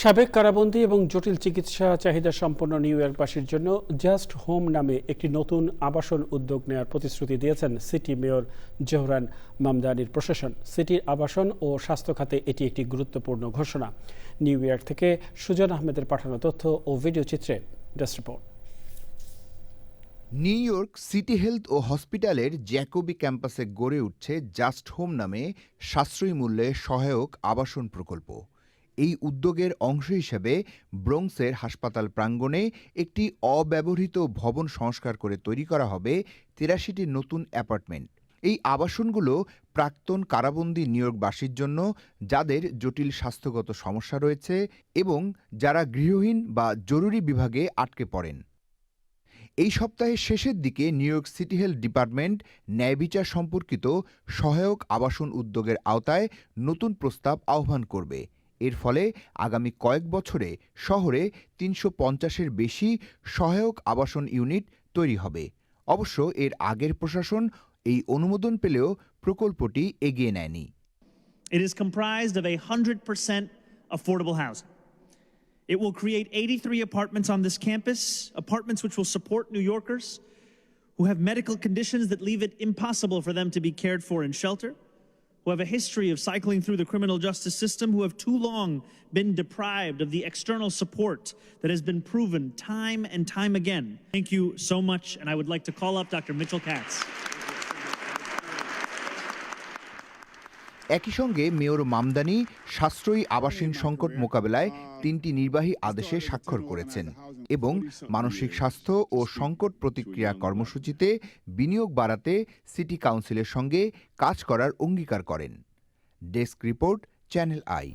সাবেক কারাবন্দী এবং জটিল চিকিৎসা চাহিদা সম্পন্ন নিউ ইয়র্কবাসীর জন্য জাস্ট হোম নামে একটি নতুন আবাসন উদ্যোগ নেওয়ার প্রতিশ্রুতি দিয়েছেন সিটি মেয়র জোহরান মামদানির প্রশাসন। সিটির আবাসন ও স্বাস্থ্য খাতে এটি একটি গুরুত্বপূর্ণ ঘোষণা। নিউ ইয়র্ক থেকে সুজন আহমেদের পাঠানো তথ্য ও ভিডিও চিত্রে desk report. New York City Health ও হসপিটালের জ্যাকোবি ক্যাম্পাসে গড়ে উঠছে জাস্ট হোম নামে সাশ্রয়ী মূল্যে সহায়ক আবাসন প্রকল্প। এই উদ্যোগের অংশ হিসেবে ব্রোঙ্কসের হাসপাতাল প্রাঙ্গণে একটি অব্যবহৃত ভবন সংস্কার করে তৈরি করা হবে ৮৩টি নতুন অ্যাপার্টমেন্ট। এই আবাসনগুলো প্রাক্তন কারাবন্দী নিউ ইয়র্কবাসীর জন্য, যাদের জটিল স্বাস্থ্যগত সমস্যা রয়েছে এবং যারা গৃহহীন বা জরুরি বিভাগে আটকে পড়েন। এই সপ্তাহের শেষের দিকে New York City Health Department ন্যায়বিচার সম্পর্কিত সহায়ক আবাসন উদ্যোগের আওতায় নতুন প্রস্তাব আহ্বান করবে। এর ফলে আগামী কয়েক বছরে শহরে ৩৫০-এর বেশি সহায়ক আবাসন ইউনিট তৈরি হবে। অবশ্য এর আগের প্রশাসন এই অনুমোদন পেলেও প্রকল্পটি এগিয়ে নেয়নি। It is comprised of 100% affordable housing. It will create 83 apartments on this campus, apartments which will support New Yorkers who have medical conditions that leave it impossible for them to be cared for in shelter, who have a history of cycling through the criminal justice system, who have too long been deprived of the external support that has been proven time and time again. Thank you so much, and I would like to call up Dr. Mitchell Katz. একই সঙ্গে mayor Mamdani সাশ্রয়ী আবাসিক সংকট মোকাবেলায় ৩টি নির্বাহী আদেশে স্বাক্ষর করেছেন এবং মানসিক স্বাস্থ্য ও সংকট প্রতিক্রিয়া কর্মসূচিতে বিনিয়োগ বাড়াতে সিটি কাউন্সিলের সঙ্গে কাজ করার অঙ্গীকার করেন। Desk report, channel I.